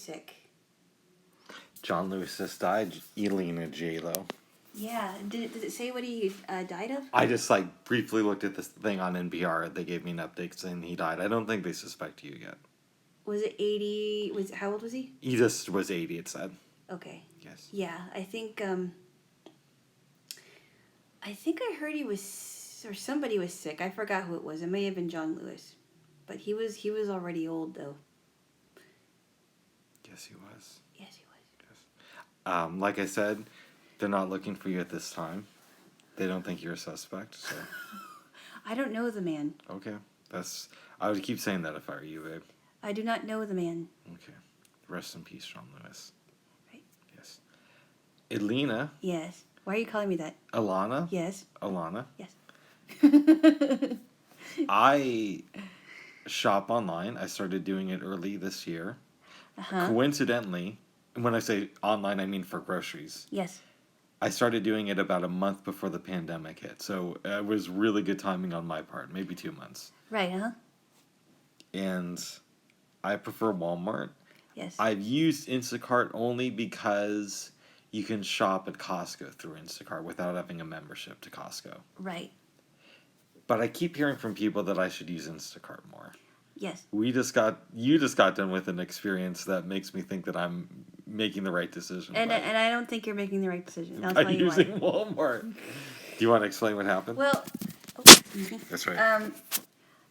sick? John Lewis just died. Alana, Jaylo. Yeah. Does it say what he died of? I just briefly looked at this thing on NPR. They gave me an update saying he died. I don't think they suspect you yet. Was it 80? How old was he? He just was 80, it said. Okay. Yes. Yeah, I think I heard he was, or somebody was sick. I forgot who it was. It may have been John Lewis, but he was already old though. Yes, he was. Yes, he was. Yes. Like I said, they're not looking for you at this time. They don't think you're a suspect. So. I don't know the man. Okay, I would keep saying that if I were you, babe. I do not know the man. Okay. Rest in peace, John Lewis. Right. Yes. Alana. Yes. Why are you calling me that? Alana. Yes. Alana. Yes. I shop online. I started doing it early this year. Uh-huh. Coincidentally, when I say online, I mean for groceries. Yes. I started doing it about a month before the pandemic hit. So it was really good timing on my part, maybe 2 months. Right, huh? And I prefer Walmart. Yes. I've used Instacart only because you can shop at Costco through Instacart without having a membership to Costco. Right. But I keep hearing from people that I should use Instacart more. Yes. You just got done with an experience that makes me think that I'm making the right decision. And I don't think you're making the right decision. I'll by tell you using why. Walmart. Do you want to explain what happened? Well, excuse me. That's right.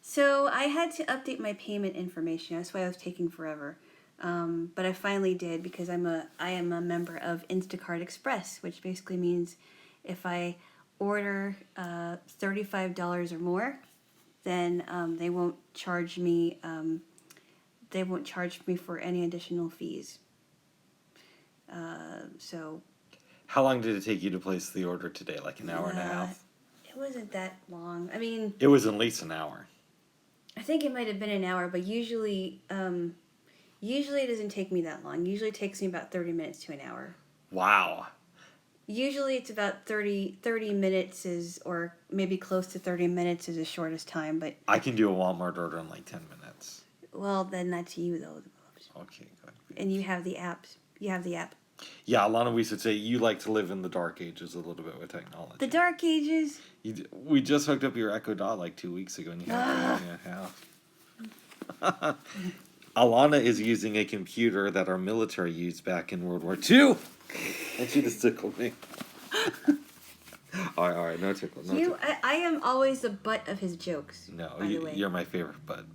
So I had to update my payment information. That's why I was taking forever. But I finally did because I am a member of Instacart Express, which basically means if I order $35 or more, then they won't charge me. They won't charge me for any additional fees. So. How long did it take you to place the order today? Like an hour and a half? It wasn't that long. I mean. It was at least an hour. I think it might have been an hour, but usually it doesn't take me that long. Usually it takes me about 30 minutes to an hour. Wow. Usually it's about 30 minutes or maybe close to 30 minutes is the shortest time, but... I can do a Walmart order in like 10 minutes. Well, then that's you, though. Okay, good. And you have the apps. You have the app. Yeah, Alana, we should say you like to live in the dark ages a little bit with technology. The dark ages? We just hooked up your Echo Dot like 2 weeks ago, and you have half. Alana is using a computer that our military used back in World War II. And she just tickled me. all right, no tickle. I am always the butt of his jokes. No, you're my favorite butt.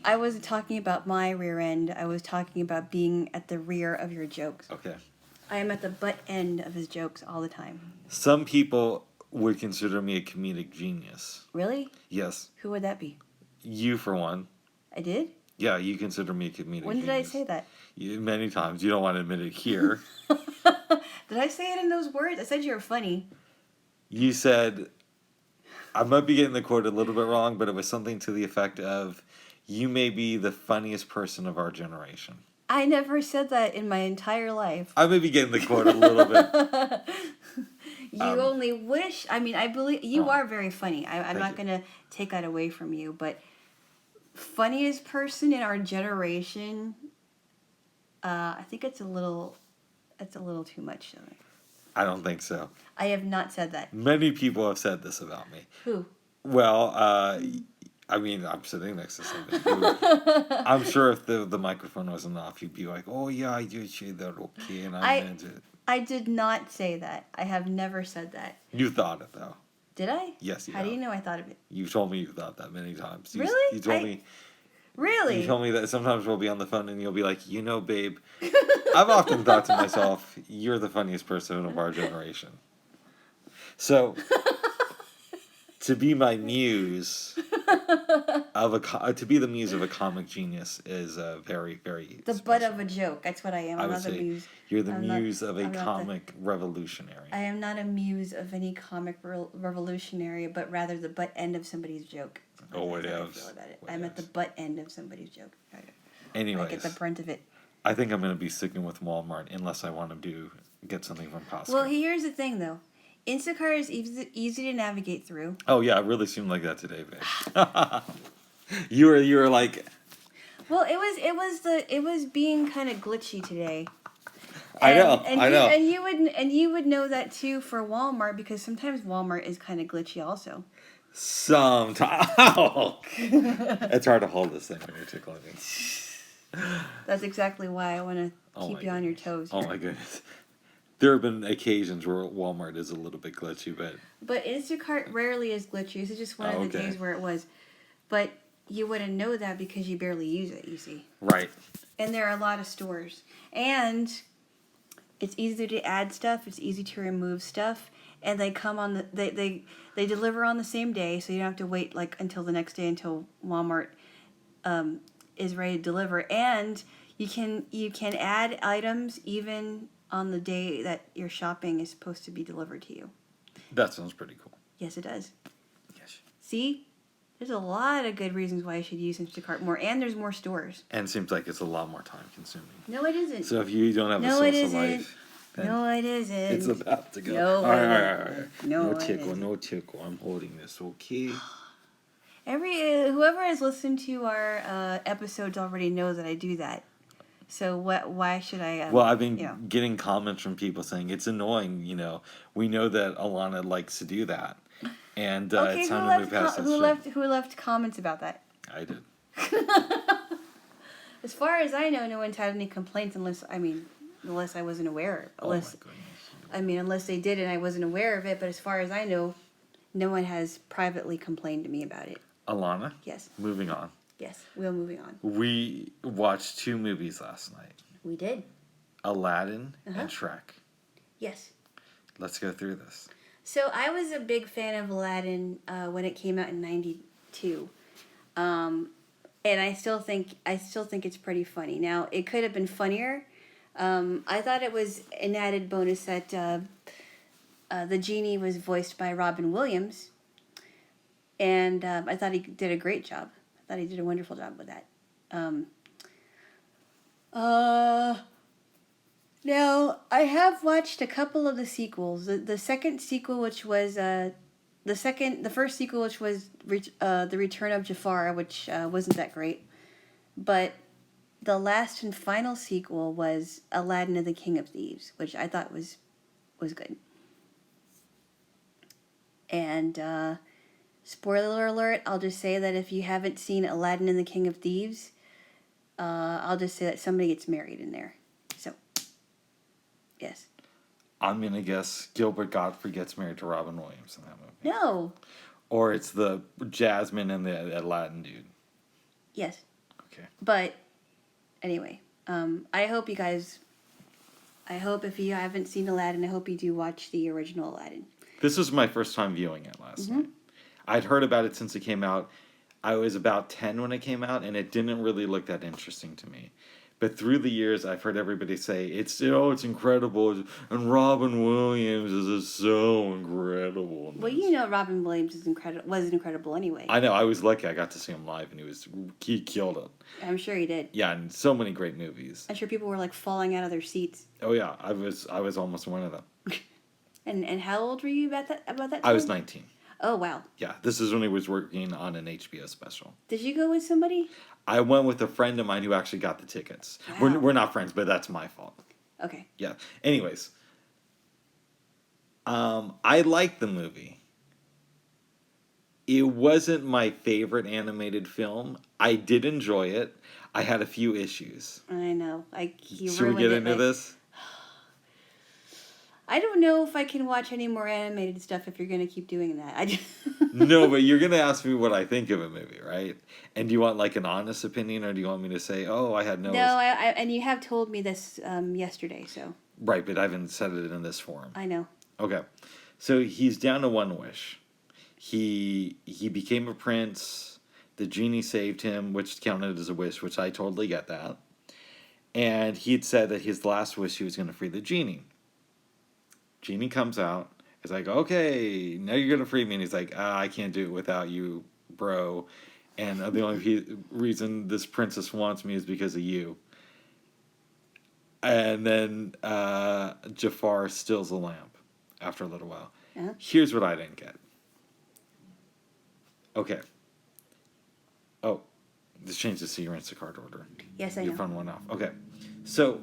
I wasn't talking about my rear end. I was talking about being at the rear of your jokes. Okay. I am at the butt end of his jokes all the time. Some people would consider me a comedic genius. Really? Yes. Who would that be? You, for one. I did? Yeah, you consider me a comedic genius. When did I say that? Many times. You don't want to admit it here. Did I say it in those words? I said you were funny. You said, I might be getting the quote a little bit wrong, but it was something to the effect of, you may be the funniest person of our generation. I never said that in my entire life. I may be getting the quote a little bit. You only wish. I mean, I believe you are very funny. I'm not going to take that away from you, but funniest person in our generation, I think it's a little too much. I don't think so. I have not said that. Many people have said this about me. Who? Well, I mean, I'm sitting next to somebody who, I'm sure if the microphone wasn't off, you'd be like, oh yeah, I do say that, okay, and I meant it. I did not say that. I have never said that. You thought it, though. Did I? Yes, you How do you know I thought of it? You told me you thought that many times. Really? You told me. Really? You told me that sometimes we'll be on the phone and you'll be like, babe, I've often thought to myself, you're the funniest person of our generation. So, to be my muse to be the muse of a comic genius is very, very the special. butt of a joke. That's what I am. I I'm would not the say muse. you're the muse of a comic revolutionary. I am not a muse of any comic revolutionary, but rather the butt end of somebody's joke. What I'm at the butt end of somebody's joke. Anyways, I get the brunt of it. I think I'm going to be sticking with Walmart unless I want to get something from Costco. Well, here's the thing, though. Instacart is easy to navigate through. Oh, yeah, it really seemed like that today, babe. You were like... Well, it was being kind of glitchy today. I know. And you would know that too for Walmart, because sometimes Walmart is kind of glitchy also. Sometimes. Oh. It's hard to hold this thing when you're tickling me. That's exactly why I want to keep you on your toes. Oh my goodness. There have been occasions where Walmart is a little bit glitchy, But Instacart rarely is glitchy. This is just one of the days where it was. But you wouldn't know that because you barely use it, you see. Right. And there are a lot of stores. And it's easy to add stuff. It's easy to remove stuff. And they come on they deliver on the same day, so you don't have to wait like until the next day until Walmart is ready to deliver. And you can add items even on the day that your shopping is supposed to be delivered to you. That sounds pretty cool. Yes, it does. Yes. See? There's a lot of good reasons why you should use Instacart more, and there's more stores. And it seems like it's a lot more time consuming. No, it isn't. So if you don't have a social life... No, it isn't. It's about to go. No, all right. No tickle, no tickle. I'm holding this, okay? Whoever has listened to our episodes already knows that I do that. So why should I? Well, I've been getting comments from people saying it's annoying. We know that Alana likes to do that, and it's time to move past that. Who left comments about that? I did. As far as I know, no one's had any complaints unless I wasn't aware. Unless they did and I wasn't aware of it. But as far as I know, no one has privately complained to me about it. Alana? Yes. Moving on. Yes, we're moving on. We watched 2 movies last night. We did. Aladdin and Shrek. Yes. Let's go through this. So I was a big fan of Aladdin when it came out in '92. And I still think it's pretty funny. Now, it could have been funnier. I thought it was an added bonus that the genie was voiced by Robin Williams. And I thought he did a great job. I thought he did a wonderful job with that. Now, I have watched a couple of the sequels. The second sequel, which was... The first sequel, which was The Return of Jafar, which wasn't that great. But the last and final sequel was Aladdin and the King of Thieves, which I thought was good. And spoiler alert, I'll just say that if you haven't seen Aladdin and the King of Thieves, I'll just say that somebody gets married in there. So, yes. I'm going to guess Gilbert Gottfried gets married to Robin Williams in that movie. No. Or it's the Jasmine and the Aladdin dude. Yes. Okay. But, anyway, I hope if you haven't seen Aladdin, I hope you do watch the original Aladdin. This was my first time viewing it last night. I'd heard about it since it came out. I was about 10 when it came out, and it didn't really look that interesting to me. But through the years, I've heard everybody say, it's incredible, and Robin Williams is so incredible. Well, Robin Williams was incredible anyway. I know, I was lucky I got to see him live, and he killed it. I'm sure he did. Yeah, and so many great movies. I'm sure people were like falling out of their seats. Oh yeah, I was almost one of them. And how old were you about that time? I was 19. Oh, wow. Yeah, this is when he was working on an HBO special. Did you go with somebody? I went with a friend of mine who actually got the tickets. Wow. We're not friends, but that's my fault. Okay. Yeah. Anyways, I liked the movie. It wasn't my favorite animated film. I did enjoy it. I had a few issues. I know. Should we get into this? I don't know if I can watch any more animated stuff if you're going to keep doing that. No, but you're going to ask me what I think of a movie, right? And do you want like an honest opinion, or do you want me to say, oh, I had no... No, and you have told me this yesterday, so... Right, but I haven't said it in this forum. I know. Okay. So he's down to one wish. He became a prince. The genie saved him, which counted as a wish, which I totally get that. And he had said that his last wish, he was going to free the genie. Genie comes out. He's like, okay, now you're going to free me. And he's like, I can't do it without you, bro. And the only reason this princess wants me is because of you. And then Jafar steals the lamp after a little while. Uh-huh. Here's what I didn't get. Okay. Oh, Just change this to your Instacart order. Yes, I Your know. phone went off. Okay. So,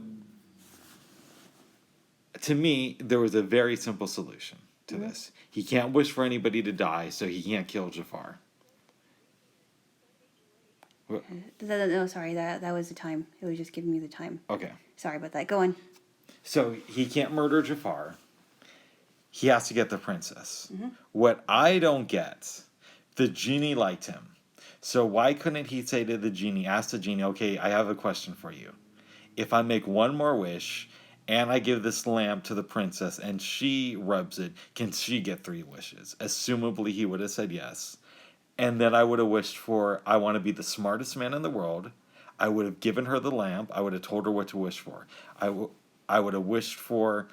to me, there was a very simple solution to this. He can't wish for anybody to die, so he can't kill Jafar. No, sorry, that was the time. It was just giving me the time. Okay. Sorry about that. Go on. So, he can't murder Jafar. He has to get the princess. What I don't get, the genie liked him. So why couldn't he say to the genie, ask the genie, okay, I have a question for you. If I make one more wish and I give this lamp to the princess and she rubs it, can she get 3 wishes? Assumably he would have said yes. And then I would have wished for, I want to be the smartest man in the world. I would have given her the lamp. I would have told her what to wish for. I would have wished for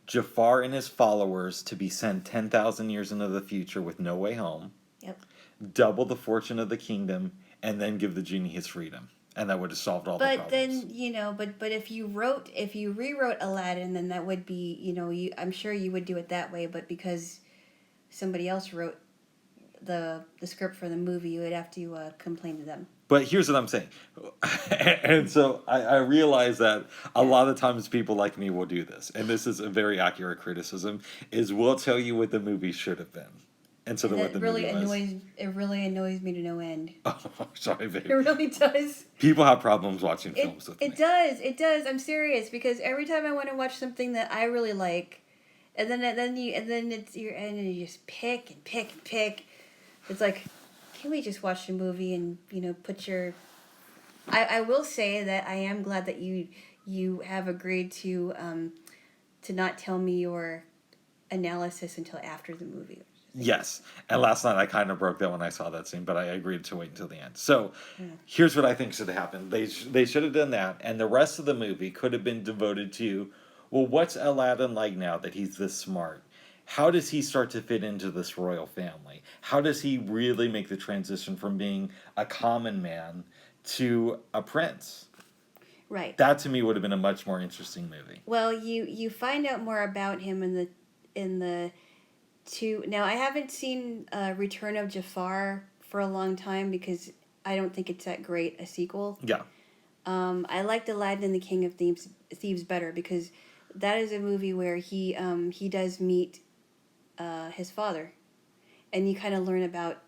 Jafar and his followers to be sent 10,000 years into the future with no way home. Yep. Double the fortune of the kingdom, and then give the genie his freedom. And that would have solved all the But problems. then, but if you rewrote Aladdin, then that would be, I'm sure you would do it that way, but because somebody else wrote the script for the movie, you would have to complain to them. But here's what I'm saying. And so I realize that a lot of times people like me will do this. And this is a very accurate criticism, is we'll tell you what the movie should have been. Instead of what the movie was. It really annoys me to no end. Oh, sorry, babe. It really does. People have problems watching films with me. It does. I'm serious, because every time I want to watch something that I really like, and then you just pick and pick and pick. It's like, can we just watch the movie and put your... I will say that I am glad that you have agreed to not tell me your analysis until after the movie. Yes. And last night I kind of broke that when I saw that scene, but I agreed to wait until the end. So here's what I think should have happened. They should have done that, and the rest of the movie could have been devoted to, well, what's Aladdin like now that he's this smart? How does he start to fit into this royal family? How does he really make the transition from being a common man to a prince? Right. That to me would have been a much more interesting movie. Well, you find out more about him in the two. Now, I haven't seen Return of Jafar for a long time because I don't think it's that great a sequel. Yeah. I liked Aladdin and the King of Thieves better because that is a movie where he does meet his father, and you kind of learn about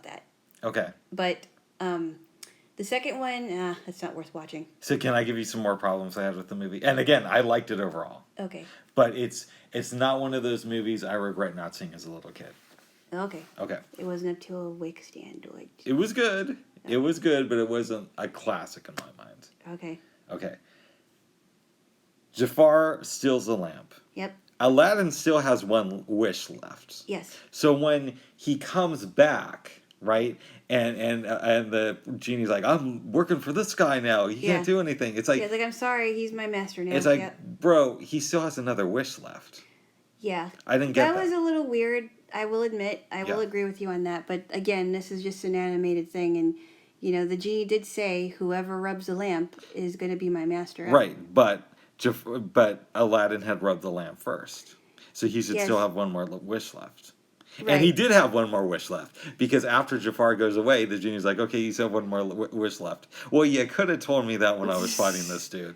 that. Okay. But the second one, it's not worth watching. So can I give you some more problems I had with the movie? And again, I liked it overall. Okay. But it's not one of those movies I regret not seeing as a little kid. Okay. Okay. It wasn't up to a wake stand. It was good. It was good, but it wasn't a classic in my mind. Okay. Okay. Jafar steals the lamp. Yep. Aladdin still has one wish left. Yes. So when he comes back, right, and the genie's like, I'm working for this guy now. He can't do anything. It's like, I'm sorry, he's my master now. It's like, bro, he still has another wish left. Yeah. I didn't get that. That was a little weird. I will admit. I will agree with you on that. But again, this is just an animated thing, and the genie did say, "Whoever rubs the lamp is going to be my master." Right, but Aladdin had rubbed the lamp first, so he should still have one more wish left. Right. And he did have one more wish left, because after Jafar goes away, the genie's like, okay, you still have one more wish left. Well, you could have told me that when I was fighting this dude.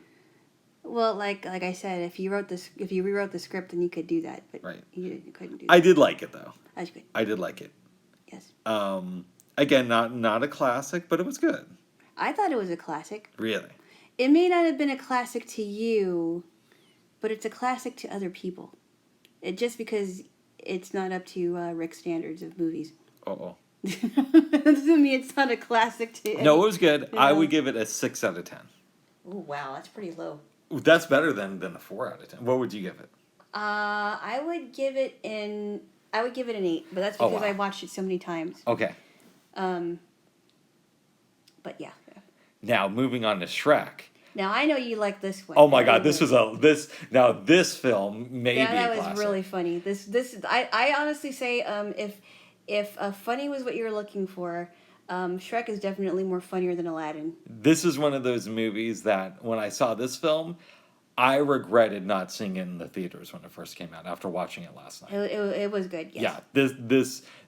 Well, like I said, if you rewrote the script, then you could do that, but you couldn't do that. I did like it, though. That's good. I did like it. Yes. Again, not a classic, but it was good. I thought it was a classic. Really? It may not have been a classic to you, but it's a classic to other people. Just because it's not up to Rick's standards of movies. Uh-oh. That doesn't mean it's not a classic to... No, it was good. I would give it a 6 out of 10. Oh, wow. That's pretty low. That's better than a 4 out of 10. What would you give it? I would give it an 8, but that's because I watched it so many times. Okay. But yeah. Now, moving on to Shrek. Now, I know you like this one. Oh my God, this film may be a that was classic. really funny. I honestly say, if funny was what you were looking for, Shrek is definitely more funnier than Aladdin. This is one of those movies that when I saw this film, I regretted not seeing it in the theaters when it first came out after watching it last night. It was good. Yes. Yeah,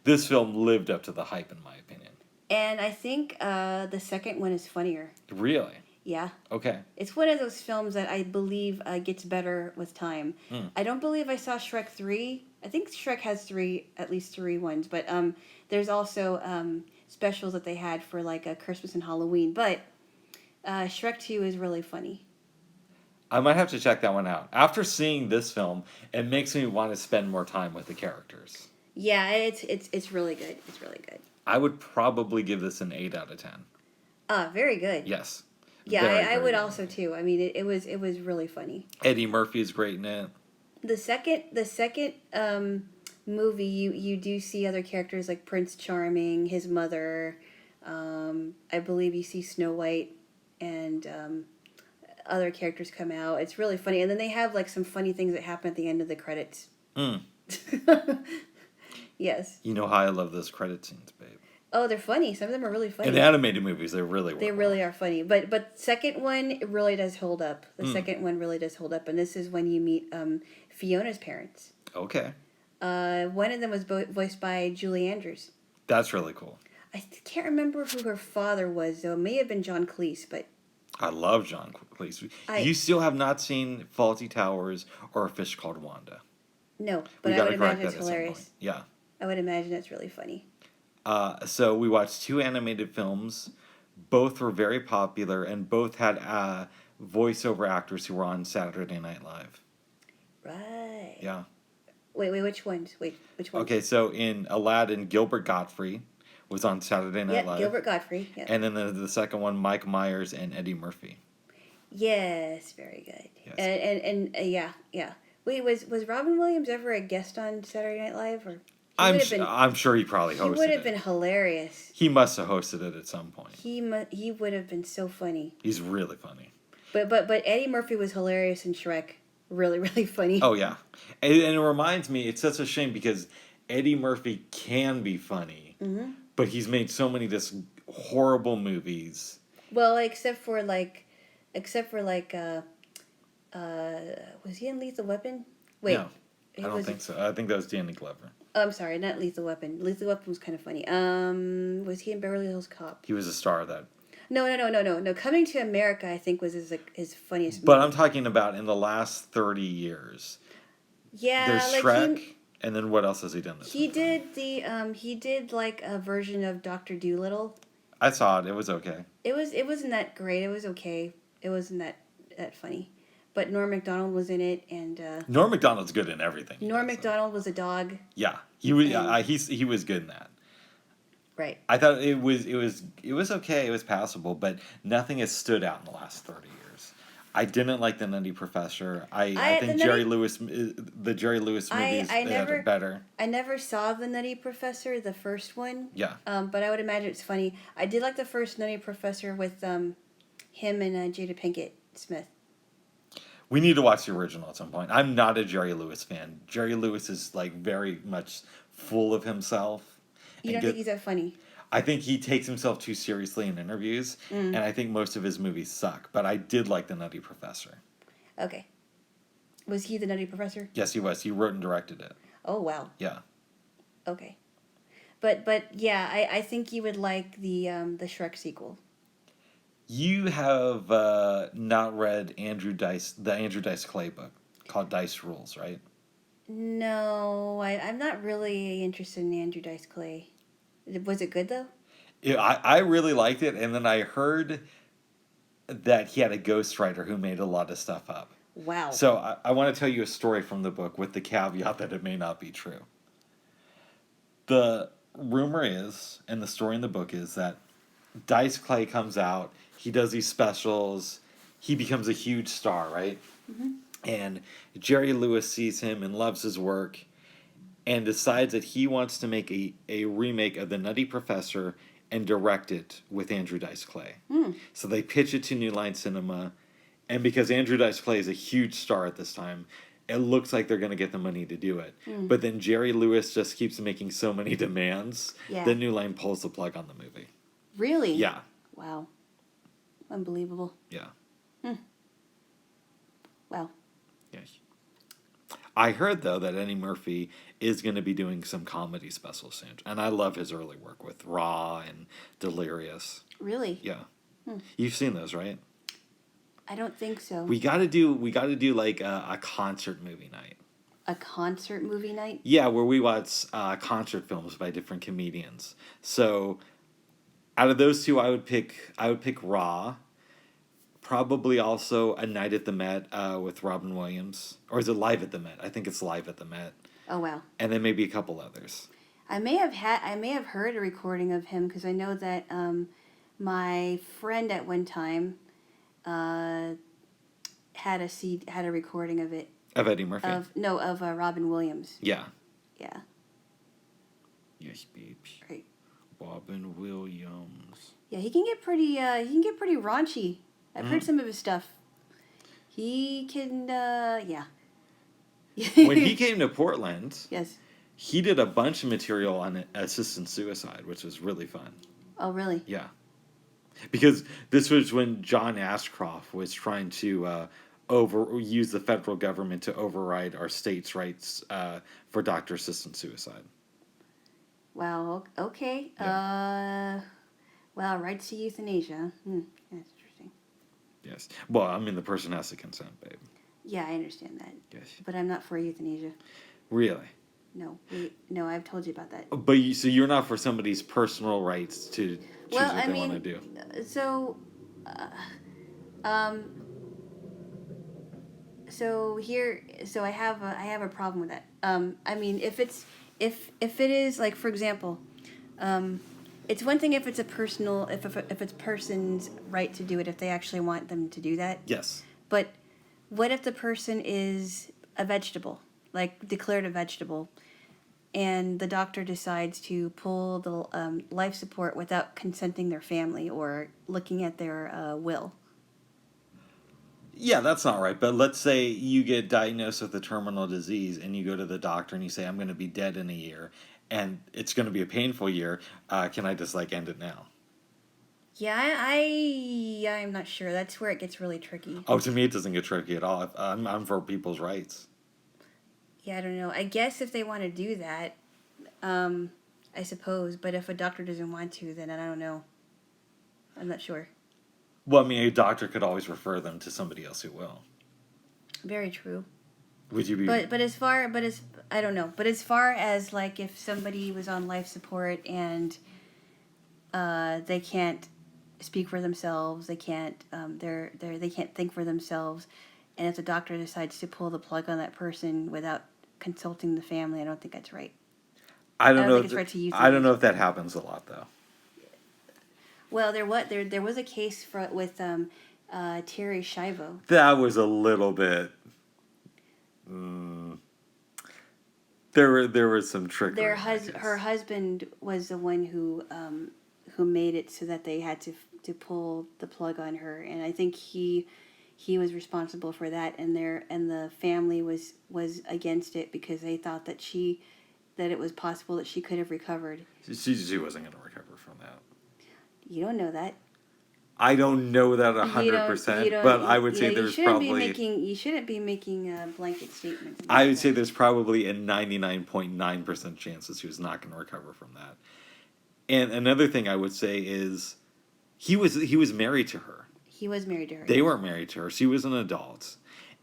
this film lived up to the hype in my opinion. And I think the second one is funnier. Really? Yeah. Okay. It's one of those films that I believe gets better with time. I don't believe I saw Shrek 3. I think Shrek has at least three ones, but there's also specials that they had for like Christmas and Halloween. But Shrek 2 is really funny. I might have to check that one out. After seeing this film, it makes me want to spend more time with the characters. Yeah, it's really good. It's really good. I would probably give this an 8 out of 10. Very good. Yes. Yeah, Very, I very would good also movie. too. I mean, it was really funny. Eddie Murphy is great in it. The second movie, you do see other characters like Prince Charming, his mother. I believe you see Snow White, and other characters come out. It's really funny, and then they have like some funny things that happen at the end of the credits. Yes. You know how I love those credit scenes, babe. Oh, they're funny. Some of them are really funny. In animated movies, they really work. They really are funny. But second one it really does hold up. The second one really does hold up, and this is when you meet Fiona's parents. Okay. One of them was voiced by Julie Andrews. That's really cool. I can't remember who her father was, though. It may have been John Cleese, but... I love John Cleese. You still have not seen Fawlty Towers or A Fish Called Wanda. No, but I would imagine it's hilarious. Yeah. I would imagine it's really funny. So we watched 2 animated films. Both were very popular, and both had voiceover actors who were on Saturday Night Live. Right. Yeah. Wait, which ones? Which ones? Okay, so in Aladdin, Gilbert Gottfried was on Saturday Night Live. Gilbert Gottfried. Yeah. And then the second one, Mike Myers and Eddie Murphy. Yes, very good. Yes. And yeah. Wait, was Robin Williams ever a guest on Saturday Night Live, or? I'm sure he probably hosted it. He would have been hilarious. He must have hosted it at some point. He would have been so funny. He's really funny. But Eddie Murphy was hilarious in Shrek. Really, really funny. Oh, yeah. And it reminds me, it's such a shame because Eddie Murphy can be funny, but he's made so many just horrible movies. Well, except for was he in Lethal Weapon? Wait. No, I don't think so. I think that was Danny Glover. Oh, I'm sorry, not Lethal Weapon. Lethal Weapon was kind of funny. Was he in Beverly Hills Cop? He was a star of that. No. Coming to America, I think, was his funniest movie. But I'm talking about in the last 30 years. Yeah, there's Shrek, and then what else has he done? He did like a version of Dr. Dolittle. I saw it. It was okay. It wasn't that great. It was okay. It wasn't that funny. But Norm Macdonald was in it, and Norm Macdonald's good in everything. Norm Macdonald was a dog. Yeah, he was. He was good in that. Right. I thought it was okay. It was passable, but nothing has stood out in the last 30 years. I didn't like the Nutty Professor. I think the Jerry Lewis movies are better. I never saw the Nutty Professor, the first one. Yeah. But I would imagine it's funny. I did like the first Nutty Professor with him and Jada Pinkett Smith. We need to watch the original at some point. I'm not a Jerry Lewis fan. Jerry Lewis is like very much full of himself. You don't think he's that funny? I think he takes himself too seriously in interviews, and I think most of his movies suck. But I did like the Nutty Professor. Okay. Was he the Nutty Professor? Yes, he was. He wrote and directed it. Oh, wow. Yeah. Okay. But yeah, I think you would like the Shrek sequel. You have not read the Andrew Dice Clay book called Dice Rules, right? No, I'm not really interested in Andrew Dice Clay. Was it good, though? Yeah, I really liked it, and then I heard that he had a ghostwriter who made a lot of stuff up. Wow. So I want to tell you a story from the book with the caveat that it may not be true. The rumor is, and the story in the book is, that Dice Clay comes out, he does these specials, he becomes a huge star, right? Mm-hmm. And Jerry Lewis sees him and loves his work and decides that he wants to make a remake of The Nutty Professor and direct it with Andrew Dice Clay. So they pitch it to New Line Cinema, and because Andrew Dice Clay is a huge star at this time, it looks like they're going to get the money to do it. But then Jerry Lewis just keeps making so many demands that New Line pulls the plug on the movie. Really? Yeah. Wow. Unbelievable. Yeah. Wow. Yes. I heard, though, that Eddie Murphy is going to be doing some comedy specials soon. And I love his early work with Raw and Delirious. Really? Yeah. You've seen those, right? I don't think so. We got to do like a concert movie night. A concert movie night? Yeah, where we watch concert films by different comedians. So out of those two, I would pick Raw. Probably also A Night at the Met with Robin Williams. Or is it Live at the Met? I think it's Live at the Met. Oh, wow. And then maybe a couple others. I may have heard a recording of him because I know that my friend at one time had a recording of it. Of Eddie Murphy? Of Robin Williams. Yeah. Yeah. Yes, babes. Right. Robin Williams. Yeah, he can get pretty raunchy. I've heard some of his stuff. He can, yeah. When he came to Portland, Yes. he did a bunch of material on assisted suicide, which was really fun. Oh, really? Yeah. Because this was when John Ashcroft was trying to use the federal government to override our state's rights for doctor-assisted suicide. Wow, okay. Yeah. Wow, rights to euthanasia. That's interesting. Yes. Well, I mean, the person has to consent, babe. Yeah, I understand that. Yes. But I'm not for euthanasia. Really? No, I've told you about that. But so you're not for somebody's personal rights to choose what they want to do. So, so I have a problem with that. I mean, if it is like, for example, it's one thing if it's if it's person's right to do it if they actually want them to do that. Yes. But what if the person is a vegetable, like declared a vegetable, and the doctor decides to pull the life support without consenting their family or looking at their will? Yeah, that's not right. But let's say you get diagnosed with a terminal disease and you go to the doctor and you say, I'm going to be dead in a year and it's going to be a painful year. Can I just end it now? Yeah, I'm not sure. That's where it gets really tricky. Oh, to me, it doesn't get tricky at all. I'm for people's rights. Yeah, I don't know. I guess if they want to do that, I suppose. But if a doctor doesn't want to, then I don't know. I'm not sure. Well, I mean, a doctor could always refer them to somebody else who will. Very true. Would you be? But I don't know. But as far as like if somebody was on life support and they can't speak for themselves, they can't they can't think for themselves, and if the doctor decides to pull the plug on that person without consulting the family, I don't think that's right. I don't know. Think it's right to use I don't know if that happens a lot though. Well, there was a case with Terry Schiavo. That was a little bit. There was some trickery. Her husband was the one who made it so that they had to pull the plug on her, and I think he was responsible for that, and the family was against it because they thought that it was possible that she could have recovered. She wasn't going to recover from that. You don't know that. I don't know that 100%, but I would say there's probably... You shouldn't be making blanket statements. I would say there's probably a 99.9% chance that she was not going to recover from that. And another thing I would say is he was married to her. He was married to her. They weren't married to her. She was an adult.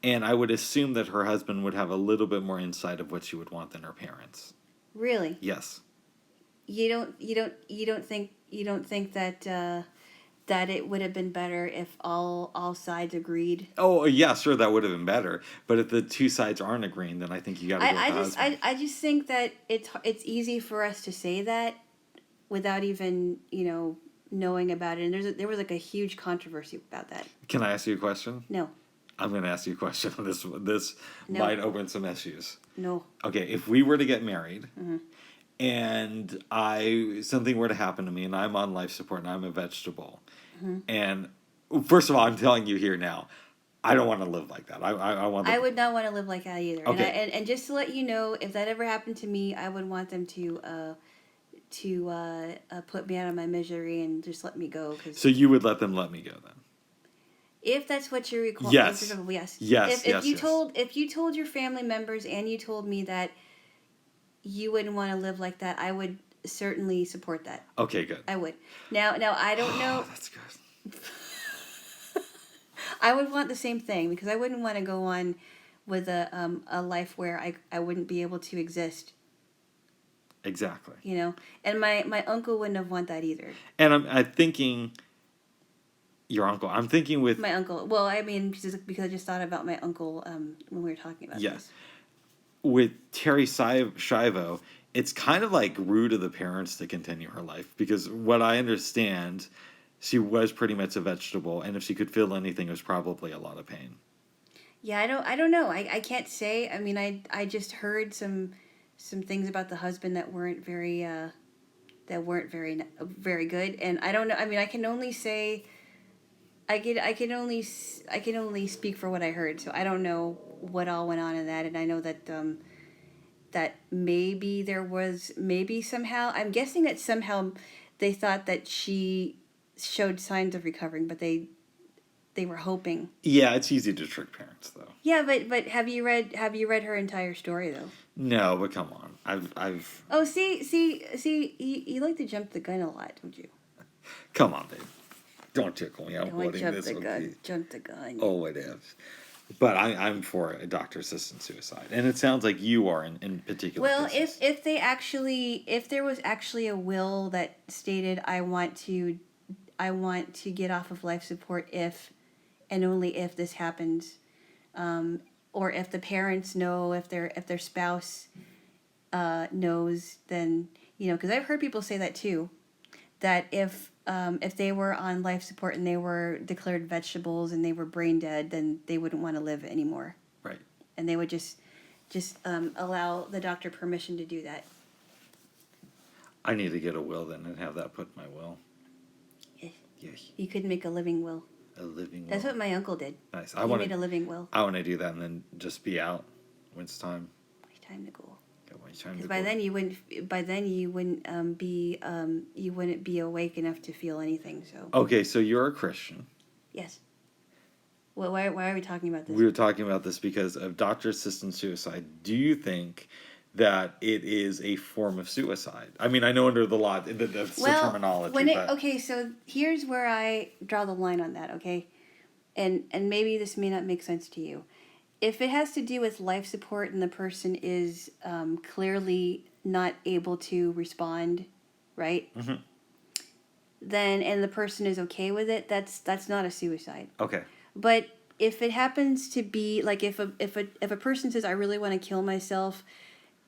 And I would assume that her husband would have a little bit more insight of what she would want than her parents. Really? Yes. You don't think that it would have been better if all sides agreed? Oh, yeah, sure, that would have been better. But if the two sides aren't agreeing, then I think you got to go with the husband. I just think that it's easy for us to say that without even, knowing about it. And there was like a huge controversy about that. Can I ask you a question? No. I'm going to ask you a question. This No. might open some issues. No. Okay, if we were to get married, and something were to happen to me, and I'm on life support, and I'm a vegetable, and first of all, I'm telling you here now, I don't want to live like that. I would not want to live like that either. Okay. And just to let you know, if that ever happened to me, I would want them to put me out of my misery and just let me go. So you would let them let me go then? If that's what you're requiring, Yes. yes. Yes, If yes, you yes. told your family members and you told me that you wouldn't want to live like that, I would certainly support that. Okay, good. I would. Now I don't know. That's good. I would want the same thing because I wouldn't want to go on with a life where I wouldn't be able to exist. Exactly. You know, and my uncle wouldn't have want that either. And I'm thinking, your uncle. I'm thinking with My uncle. Well, I mean, because I just thought about my uncle when we were talking about this. with Terry Schiavo. It's kind of like rude of the parents to continue her life because what I understand, she was pretty much a vegetable, and if she could feel anything, it was probably a lot of pain. Yeah, I don't know. I can't say. I mean, I just heard some things about the husband that weren't very very good, and I don't know. I mean, I can only say I can only speak for what I heard. So I don't know what all went on in that, and I know that that maybe there was somehow, I'm guessing that somehow they thought that she showed signs of recovering, but they were hoping. Yeah, it's easy to trick parents though. Yeah, but have you read her entire story though? No, but come on. I've Oh, see, you like to jump the gun a lot, don't you? Come on, babe. Don't tickle me. I'm Don't holding jump this the with gun. you. Jump the gun. Oh, it is. But I'm for a doctor-assisted suicide, and it sounds like you are in particular. Well, cases. if there was actually a will that stated I want to get off of life support if and only if this happens, or if the parents know, if their spouse knows, then because I've heard people say that too, that if they were on life support and they were declared vegetables and they were brain dead, then they wouldn't want to live anymore. Right. And they would just allow the doctor permission to do that. I need to get a will then and have that put in my will. Yes. You could make a living will. A living will. That's what my uncle did. Nice. He made a living will. I want to do that and then just be out when it's time. Time to go. Because by then you wouldn't be awake enough to feel anything. So. Okay, so you're a Christian. Yes. Well, why are we talking about this? We were talking about this because of doctor-assisted suicide. Do you think that it is a form of suicide? I mean, I know under the law, that's the terminology. Okay, so here's where I draw the line on that, okay? And maybe this may not make sense to you. If it has to do with life support and the person is clearly not able to respond, right? Mm-hmm. Then, and the person is okay with it, that's not a suicide. Okay. But if it happens to be like if a person says I really want to kill myself,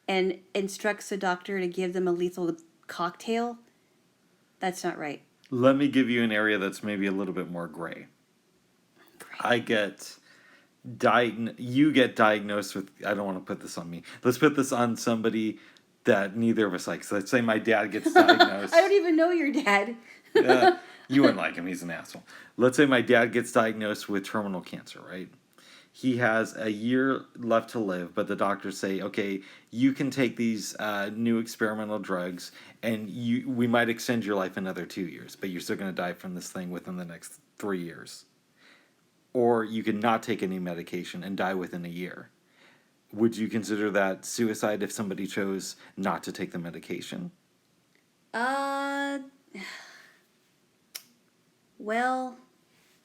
and instructs the doctor to give them a lethal cocktail, that's not right. Let me give you an area that's maybe a little bit more gray. You get diagnosed with, I don't want to put this on me. Let's put this on somebody that neither of us likes. Let's say my dad gets diagnosed. I don't even know your dad. You wouldn't like him. He's an asshole. Let's say my dad gets diagnosed with terminal cancer, right? He has a year left to live, but the doctors say, okay, you can take these new experimental drugs, and we might extend your life another 2 years, but you're still going to die from this thing within the next 3 years. Or you can not take any medication and die within a year. Would you consider that suicide if somebody chose not to take the medication? Well,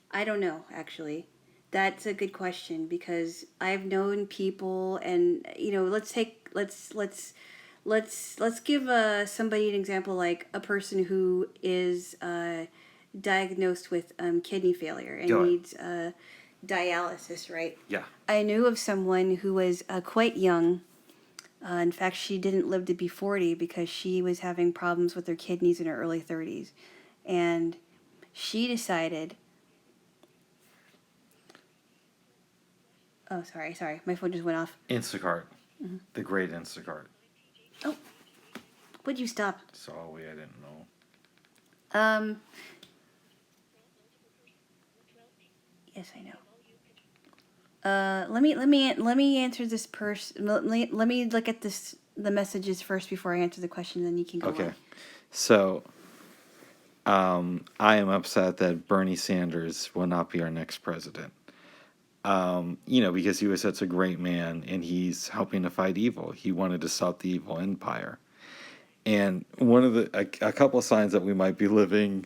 I don't know, actually. That's a good question because I've known people, and let's give somebody an example, like a person who is diagnosed with kidney failure and needs dialysis, right? Yeah. I knew of someone who was quite young. In fact, she didn't live to be 40 because she was having problems with her kidneys in her early 30s, and she decided. Oh, sorry. My phone just went off. Instacart. Mm-hmm. The great Instacart. Oh. Would you stop? Sorry, I didn't know. Yes, I know. Let me answer this person. Let me look at the messages first before I answer the question, then you can go on. So, I am upset that Bernie Sanders will not be our next president. Because he was such a great man and he's helping to fight evil. He wanted to stop the evil empire. And one of a couple of signs that we might be living.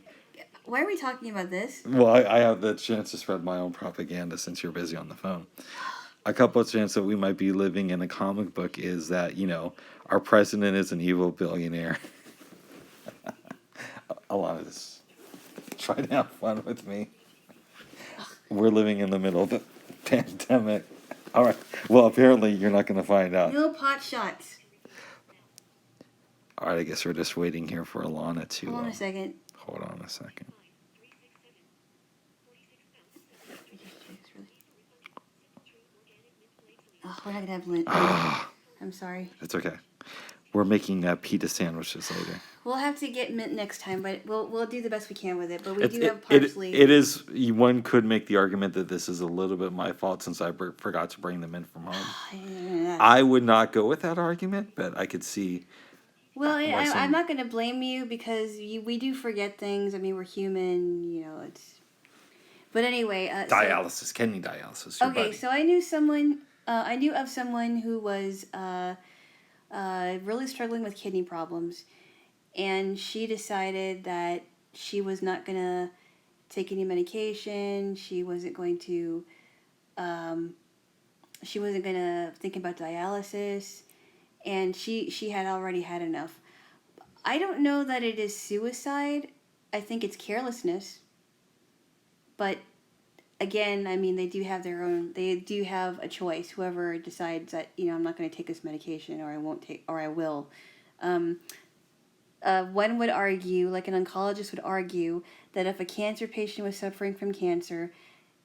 Why are we talking about this? Well, I have the chance to spread my own propaganda since you're busy on the phone. A couple of chances that we might be living in a comic book is that, our president is an evil billionaire. Alana, just try to have fun with me. We're living in the middle of the pandemic. All right. Well, apparently you're not going to find out. No pot shots. All right. I guess we're just waiting here for Alana to. Hold on a second. Hold on a second. Oh, we're not gonna have lunch. I'm sorry. It's okay. We're making pita sandwiches later. We'll have to get mint next time, but we'll do the best we can with it. But we do have parsley. It is. One could make the argument that this is a little bit my fault since I forgot to bring them in from home. I would not go with that argument, but I could see. Well, I'm not going to blame you because we do forget things. I mean, we're human. It's. But anyway. Dialysis, kidney dialysis. Okay, so I knew someone. I knew of someone who was really struggling with kidney problems, and she decided that she was not going to take any medication. She wasn't going to. She wasn't going to think about dialysis, and she had already had enough. I don't know that it is suicide. I think it's carelessness. But again, I mean, they do have their own. They do have a choice. Whoever decides that I'm not going to take this medication, or I won't take, or I will. One would argue, like an oncologist would argue, that if a cancer patient was suffering from cancer,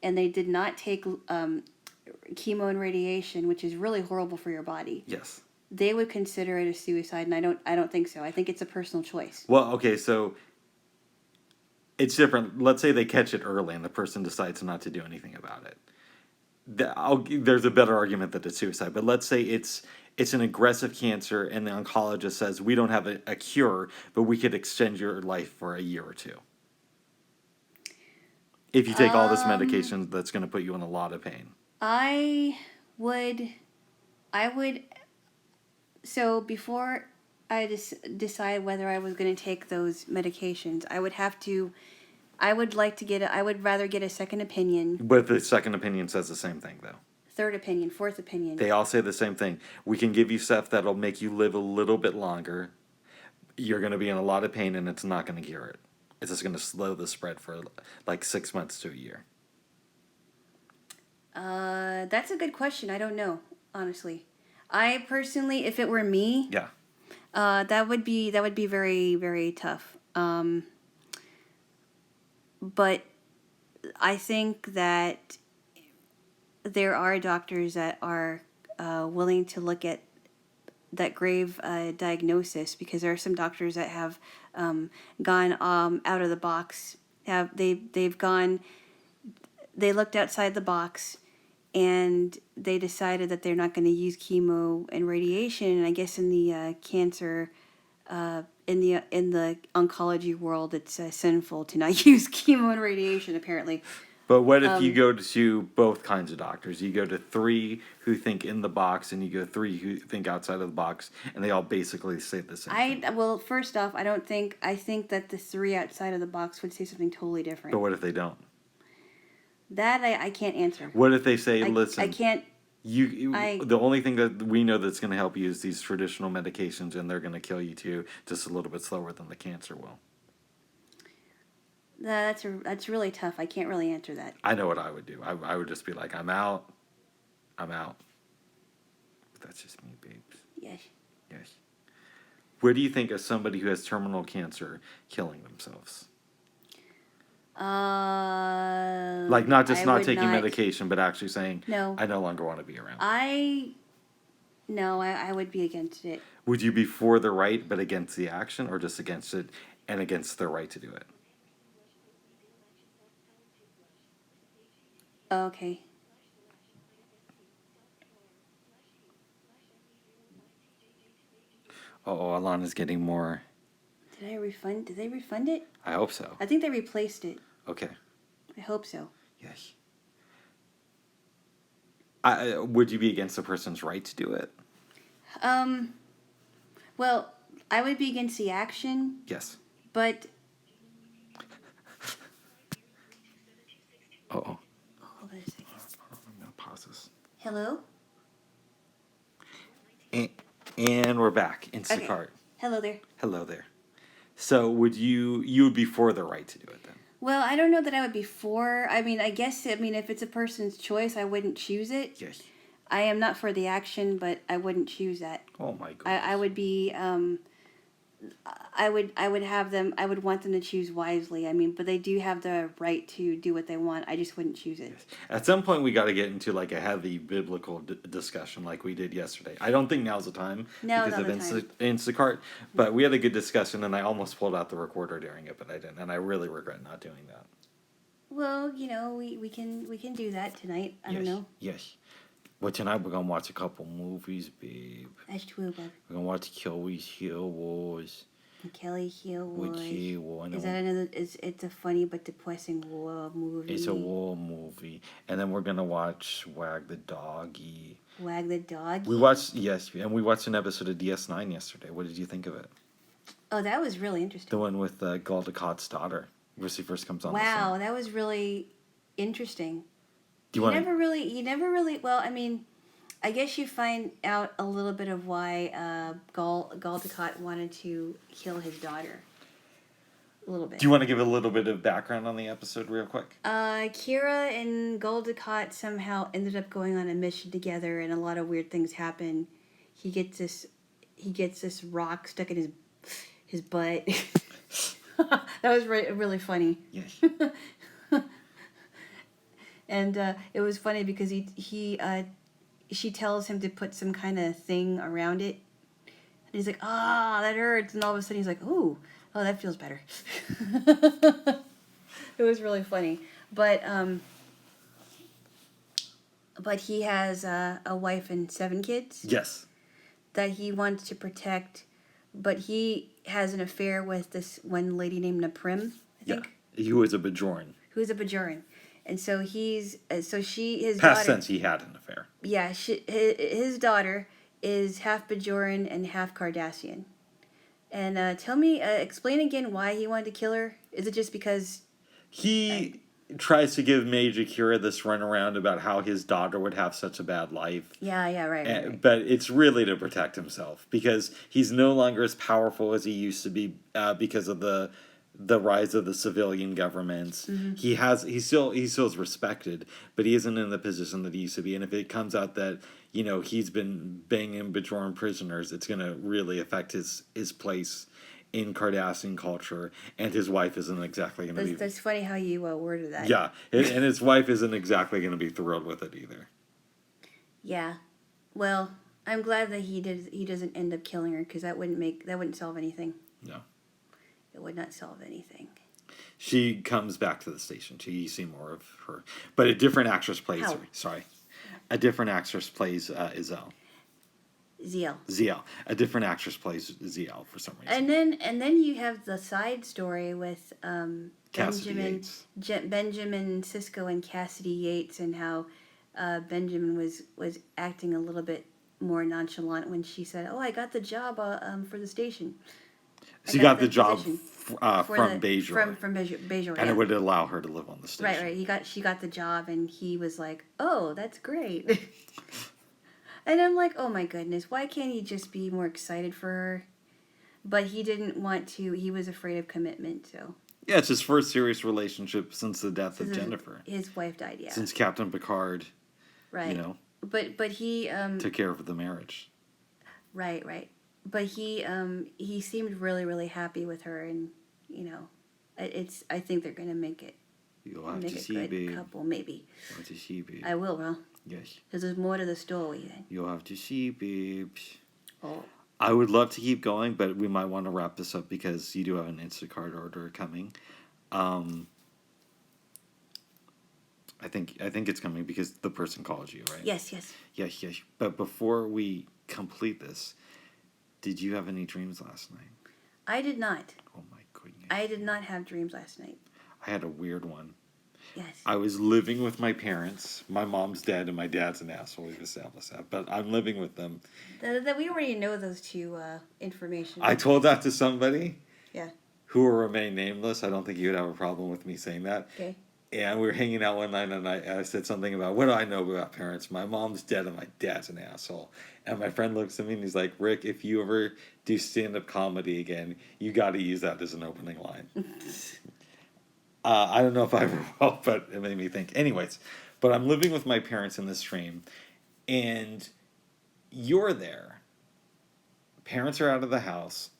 and they did not take chemo and radiation, which is really horrible for your body. Yes. They would consider it a suicide, and I don't think so. I think it's a personal choice. Well, okay, so it's different. Let's say they catch it early and the person decides not to do anything about it. There's a better argument that it's suicide. But let's say it's an aggressive cancer and the oncologist says, we don't have a cure, but we could extend your life for a year or two. If you take all this medication, that's going to put you in a lot of pain. I would. So before I decide whether I was going to take those medications, I would rather get a second opinion. But the second opinion says the same thing, though. Third opinion, fourth opinion. They all say the same thing. We can give you stuff that'll make you live a little bit longer. You're going to be in a lot of pain, and it's not going to cure it. It's just going to slow the spread for like 6 months to a year. That's a good question. I don't know, honestly. I personally, if it were me, yeah, that would be very, very tough. But I think that there are doctors that are willing to look at that grave diagnosis, because there are some doctors that have gone out of the box. They looked outside the box, and they decided that they're not going to use chemo and radiation. And I guess in the cancer, in the oncology world, it's sinful to not use chemo and radiation, apparently. But what if you go to both kinds of doctors? You go to 3 who think in the box, and you go 3 who think outside of the box, and they all basically say the same thing. Well, first off, I think that the 3 outside of the box would say something totally different. But what if they don't? That I can't answer. What if they say, listen, I can't. The only thing that we know that's going to help you is these traditional medications, and they're going to kill you too, just a little bit slower than the cancer will. That's really tough. I can't really answer that. I know what I would do. I would just be like, I'm out. But that's just me, babes. Yes. Where do you think of somebody who has terminal cancer killing themselves? Like not taking medication, but actually saying, no, I no longer want to be around. I would be against it. Would you be for the right but against the action, or just against it and against their right to do it? Okay. Alana's getting more Did they refund it? I hope so. I think they replaced it. Okay. I hope so. Yes. Would you be against the person's right to do it? Well, I would be against the action, Yes. but... Uh-oh. Hold on a second. I'm going to pause this. Hello? And we're back. Instacart. Okay. Hello there. Hello there. So you would be for the right to do it then? Well, I don't know that I would be for. I mean, I guess, if it's a person's choice, I wouldn't choose it. Yes. I am not for the action, but I wouldn't choose that. Oh my goodness. I would be, I would want them to choose wisely. I mean, but they do have the right to do what they want. I just wouldn't choose it. Yes. At some point, we got to get into like a heavy biblical discussion like we did yesterday. I don't think now's the time because of Instacart, but we had a good discussion and I almost pulled out the recorder during it, but I didn't, and I really regret not doing that. Well, we can do that tonight. I don't know. Yes. But tonight we're going to watch a couple movies, babe. That's true, babe. We're going to watch Kelly's Hill Wars. Kelly Hill Wars. Is that another? It's a funny but depressing war movie. It's a war movie, and then we're gonna watch Wag the Doggy. Wag the Doggy. We watched and we watched an episode of DS9 yesterday. What did you think of it? Oh, that was really interesting. The one with Gul Dukat's daughter, where she first comes on. Wow, the scene. that was really interesting. You never really. Well, I mean, I guess you find out a little bit of why Gul Dukat wanted to kill his daughter. A little bit. Do you want to give a little bit of background on the episode real quick? Kira and Gul Dukat somehow ended up going on a mission together, and a lot of weird things happen. He gets this rock stuck in his butt. That was really funny. Yes. And it was funny because she tells him to put some kind of thing around it. And he's like, that hurts. And all of a sudden he's like, oh, that feels better. It was really funny. But he has a wife and 7 kids. Yes. That he wants to protect. But he has an affair with this one lady named Naprim, I think. Yeah. Who is a Bajoran. Who's a Bajoran. And so his Past daughter, tense, he had an affair. Yeah, his daughter is half Bajoran and half Cardassian. And explain again why he wanted to kill her. Is it just because he tries to give Major Kira this runaround about how his daughter would have such a bad life? Yeah, right. But it's really to protect himself because he's no longer as powerful as he used to be because of the rise of the civilian governments. Mm-hmm. He still is respected, but he isn't in the position that he used to be. And if it comes out that he's been banging Bajoran prisoners, it's going to really affect his place in Cardassian culture, and his wife isn't exactly going to be. That's funny how you worded that. Yeah, and his wife isn't exactly going to be thrilled with it either. Yeah, well, I'm glad that he doesn't end up killing her because that wouldn't solve anything. No. It would not solve anything. She comes back to the station. You see more of her. But a different actress plays her. Sorry. A different actress plays Izelle. Ziel. A different actress plays Ziel for some reason. And then you have the side story with Benjamin Sisko and Cassidy Yates, and how Benjamin was acting a little bit more nonchalant when she said, "Oh, I got the job for the station." She got the job from Bajor. From Bajor, and it would allow her to live on the station. Right. She got the job, and he was like, "Oh, that's great." And I'm like, "Oh my goodness, why can't he just be more excited for her?" But he didn't want to. He was afraid of commitment, so. Yeah, it's his first serious relationship since the death of Jennifer. His wife died, yeah. Since Captain Picard. Right. But he took care of the marriage. Right. But he seemed really, really happy with her, and I think they're gonna make it. You'll have to see, babe. Good couple, maybe. You'll have to see, babe. I will, huh? Yes. Because there's more to the story then. You'll have to see, babes. Oh. I would love to keep going, but we might want to wrap this up because you do have an Instacart order coming. I think it's coming because the person called you, right? Yes. Yes. But before we complete this, did you have any dreams last night? I did not. Oh my goodness. I did not have dreams last night. I had a weird one. Yes. I was living with my parents. My mom's dead and my dad's an asshole. We've established that. But I'm living with them. That we already know those two information. I told that to somebody. Yeah. Who will remain nameless. I don't think you would have a problem with me saying that. Okay. And we were hanging out one night, and I said something about, what do I know about parents? My mom's dead, and my dad's an asshole. And my friend looks at me, and he's like, Rick, if you ever do stand-up comedy again, you got to use that as an opening line. I don't know if I ever will, but it made me think. Anyways, but I'm living with my parents in this stream, and you're there. Parents are out of the house.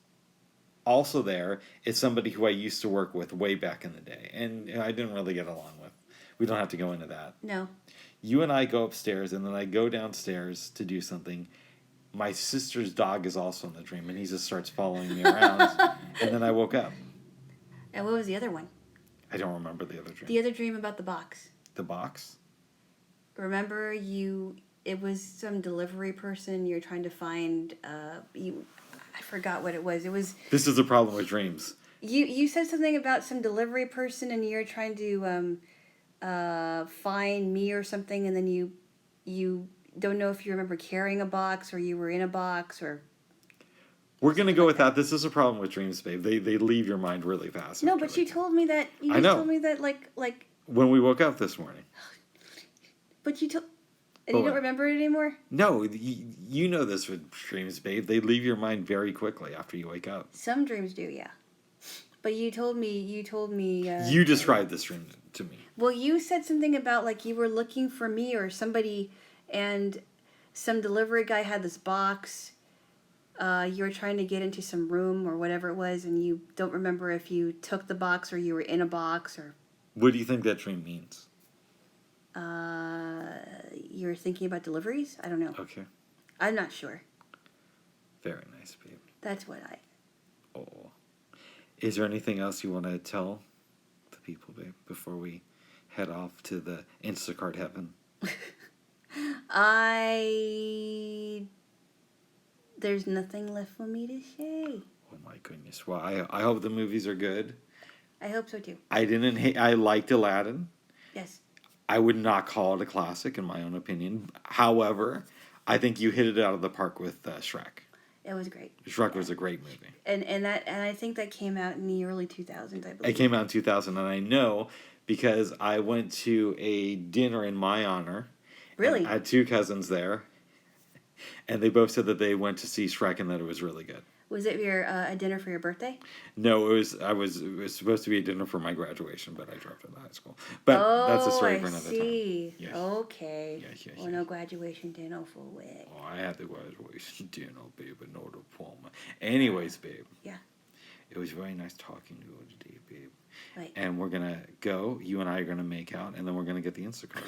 Also there is somebody who I used to work with way back in the day, and I didn't really get along with. We don't have to go into that. No. You and I go upstairs, and then I go downstairs to do something. My sister's dog is also in the dream, and he just starts following me around, and then I woke up. And what was the other one? I don't remember the other dream. The other dream about the box. The box? Remember it was some delivery person you're trying to find, I forgot what it was. It was... This is the problem with dreams. You said something about some delivery person and you're trying to find me or something, and then you don't know if you remember carrying a box or you were in a box or... We're going to go with that. This is a problem with dreams, babe. They leave your mind really fast. No, but you told me that... You I know. told me that like... When we woke up this morning. But you told... And you don't remember it anymore? No, you know this with dreams, babe. They leave your mind very quickly after you wake up. Some dreams do, yeah. But you told me... You described this dream to me. Well, you said something about, like, you were looking for me or somebody, and some delivery guy had this box. You were trying to get into some room or whatever it was, and you don't remember if you took the box or you were in a box or... What do you think that dream means? You're thinking about deliveries? I don't know. Okay. I'm not sure. Very nice, babe. That's what I... Oh. Is there anything else you want to tell the people, babe, before we head off to the Instacart heaven? There's nothing left for me to say. Oh my goodness. Well, I hope the movies are good. I hope so too. I liked Aladdin. Yes. I would not call it a classic in my own opinion. However, I think you hit it out of the park with Shrek. It was great. Shrek was a great movie. And I think that came out in the early 2000s, I believe. It came out in 2000, and I know because I went to a dinner in my honor. Really? I had two cousins there, and they both said that they went to see Shrek and that it was really good. Was it a dinner for your birthday? No, it was supposed to be a dinner for my graduation, but I dropped out of high school. But that's a story for another time. Yes. Okay. Yes. Well, no graduation dinner for Wick. Oh, I had the graduation dinner, babe, but no diploma. Anyways, babe. Yeah. It was very nice talking to you today, babe. Right. And we're going to go. You and I are going to make out, and then we're going to get the Instacart.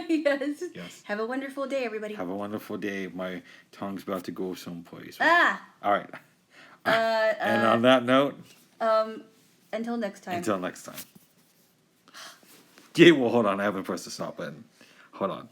Yes. Yes. Have a wonderful day, everybody. Have a wonderful day. My tongue's about to go someplace. Ah! All right. And on that note... Until next time. Until next time. Yeah, well, hold on. I haven't pressed the stop button. Hold on.